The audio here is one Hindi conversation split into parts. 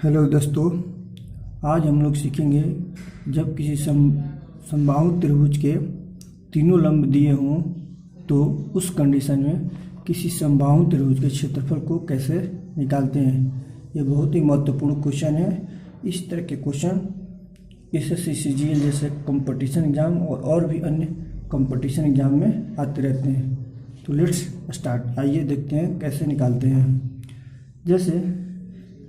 हेलो दोस्तों, आज हम लोग सीखेंगे जब किसी समबाहु त्रिभुज के तीनों लंब दिए हों तो उस कंडीशन में किसी समबाहु त्रिभुज के क्षेत्रफल को कैसे निकालते हैं। ये बहुत ही महत्वपूर्ण क्वेश्चन है। इस तरह के क्वेश्चन एसएससी सीजीएल जैसे कंपटीशन एग्जाम और भी अन्य कंपटीशन एग्जाम में आते रहते हैं। तो लेट्स स्टार्ट। आइए देखते हैं कैसे निकालते हैं। जैसे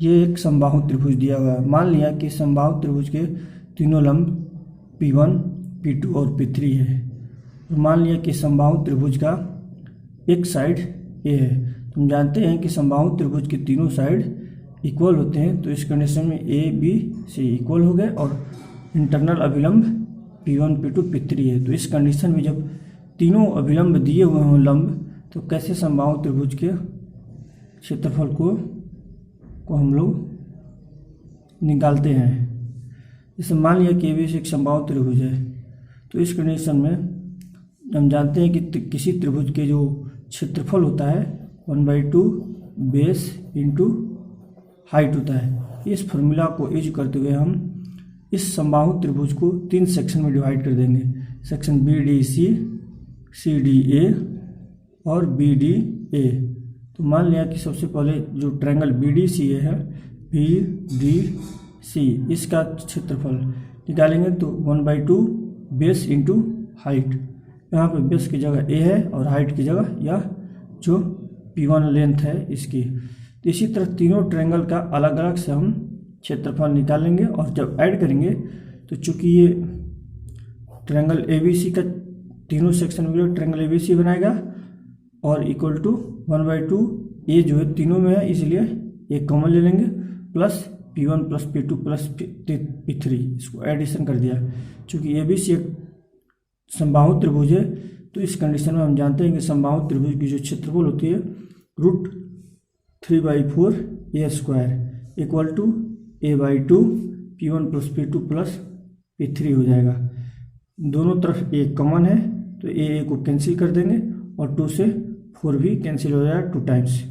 ये एक समबाहु त्रिभुज दिया हुआ है। मान लिया कि समबाहु त्रिभुज के तीनों लंब P1, P2 और P3 है। और मान लिया कि समबाहु त्रिभुज का एक साइड A है। तो हम जानते हैं कि समबाहु त्रिभुज के तीनों साइड इक्वल होते हैं। तो इस कंडीशन में A, B, C इक्वल हो गए और इंटरनल अभिलंब P1, P2, P3 है। तो इस कंडीशन में जब तीनों अभिलंब दिए हुए हों लंब, तो कैसे समबाहु त्रिभुज के क्षेत्रफल को हम लोग निकालते हैं। जैसे मान लिया कि ABC एक समबाहु त्रिभुज है। तो इस कंडीशन में हम जानते हैं कि किसी त्रिभुज के जो क्षेत्रफल होता है 1/2 बेस इंटू हाइट होता है। इस फॉर्मूला को यूज करते हुए हम इस समबाहु त्रिभुज को 3 सेक्शन में डिवाइड कर देंगे। सेक्शन BDC, CDA और BDA। तो मान लिया कि सबसे पहले जो ट्रायंगल BDC है, BDC इसका क्षेत्रफल निकालेंगे। तो 1/2 बेस इंटू हाइट। यहाँ पे बेस की जगह A है और हाइट की जगह यह जो P1 लेंथ है इसकी। तो इसी तरह तीनों ट्रायंगल का अलग अलग से हम क्षेत्रफल निकालेंगे। और जब ऐड करेंगे तो चूंकि ये ट्रायंगल ABC का तीनों सेक्शन में ट्रायंगल ABC बनाएगा और इक्वल टू 1/2 ये जो है तीनों में है, इसलिए एक कॉमन ले लेंगे, plus P1 plus P2 plus P3 इसको एडिशन कर दिया। चूँकि ABC एक समबाहु त्रिभुज है, तो इस कंडीशन में हम जानते हैं कि समबाहु त्रिभुज की जो क्षेत्रफल होती है √3/4 A² equal to A/2 P1 plus P2 plus P3 हो जाएगा। दोनों तरफ A कॉमन है तो A को कैंसिल कर देंगे और 2 से 4 भी कैंसिल हो जाएगा 2 टाइम्स।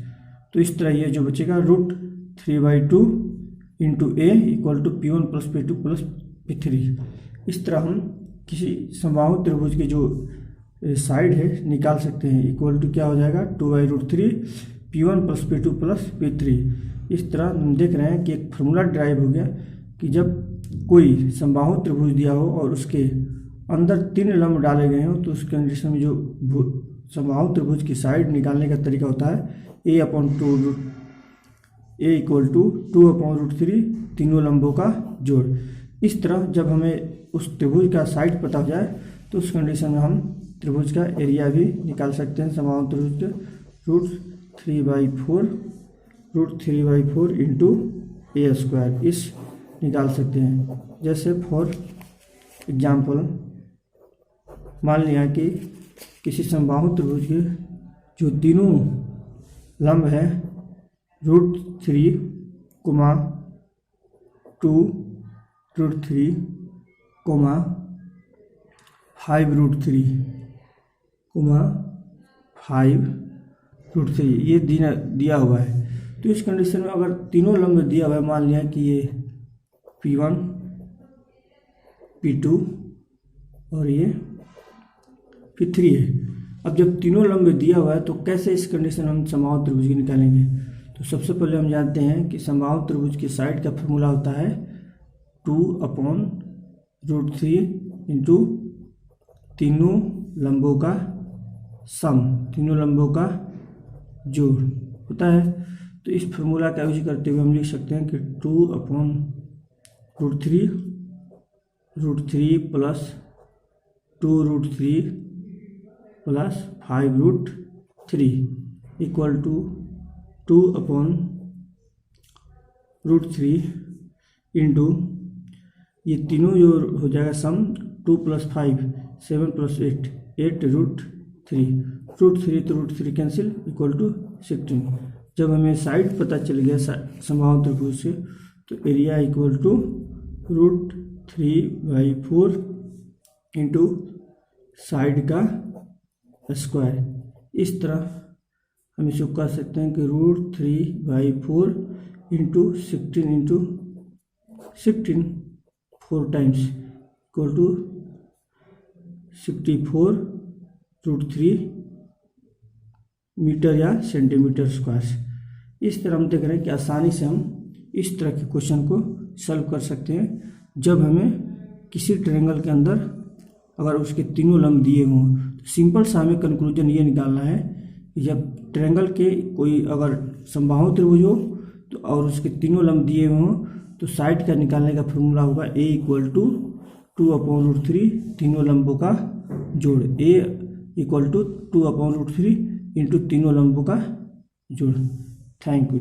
तो इस तरह ये जो बचेगा √3/2 into A equal to P1 plus P2 plus P3। इस तरह हम किसी समबाहु त्रिभुज की जो साइड है निकाल सकते हैं। इक्वल टू क्या हो जाएगा 2/√3 P1 plus P2 plus P3। इस तरह हम देख रहे हैं कि एक फार्मूला ड्राइव हो गया कि जब कोई समबाहु त्रिभुज दिया हो और उसके अंदर 3 लंब डाले गए हों, तो उस कंडीशन में जो समबाहु त्रिभुज की साइड निकालने का तरीका होता है A इक्वल टू 2/√3 तीनों लंबों का जोड़। इस तरह जब हमें उस त्रिभुज का साइड पता हो जाए तो उस कंडीशन में हम त्रिभुज का एरिया भी निकाल सकते हैं। समबाहु त्रिभुज के √3/4 इंटू A² इस निकाल सकते हैं। जैसे फॉर एग्जाम्पल मान लिया कि किसी समबाहु त्रिभुज के जो तीनों लंब है √3, 2 √3, 5√3, 5√3 ये दिया हुआ है। तो इस कंडीशन में अगर तीनों लंब दिया हुआ है, मान लिया कि ये P1, P2 और ये P3 है। अब जब तीनों लंब दिया हुआ है तो कैसे इस कंडीशन हम समबाहु त्रिभुज की निकालेंगे। तो सबसे पहले हम जानते हैं कि समबाहु त्रिभुज की साइड का फॉर्मूला होता है 2/√3 इंटू तीनों लंबों का सम, तीनों लंबों का जोड़ होता है। तो इस फॉर्मूला का यूज करते हुए हम लिख सकते हैं कि 2/√3 plus 2√3 plus 5√3 equal to 2/√3 into ये तीनों जो हो जाएगा सम 2 + 5 7 + 8 8√3 √3 तो √3 कैंसिल इक्वल टू 16। जब हमें साइड पता चल गया समबाहु त्रिभुज से तो area equal to √3/4 into side का स्क्वायर। इस तरह हम इसको कर सकते हैं कि √3/4 into 16 4 times equal to 64√3 metre या सेंटीमीटर स्क्वायर। इस तरह हम देख रहे हैं कि आसानी से हम इस तरह के क्वेश्चन को सॉल्व कर सकते हैं जब हमें किसी ट्रायंगल के अंदर अगर उसके तीनों लंब दिए हों। तो सिंपल सा हमें कंक्लूजन ये निकालना है कि जब ट्रायंगल के कोई अगर समबाहु त्रिभुज हो तो और उसके तीनों लंब दिए हों तो साइड का निकालने का फॉर्मूला होगा a इक्वल टू 2/√3 तीनों लंबों का जोड़। a इक्वल टू 2/√3 इंटू तीनों लंबों का जोड़। Thank you.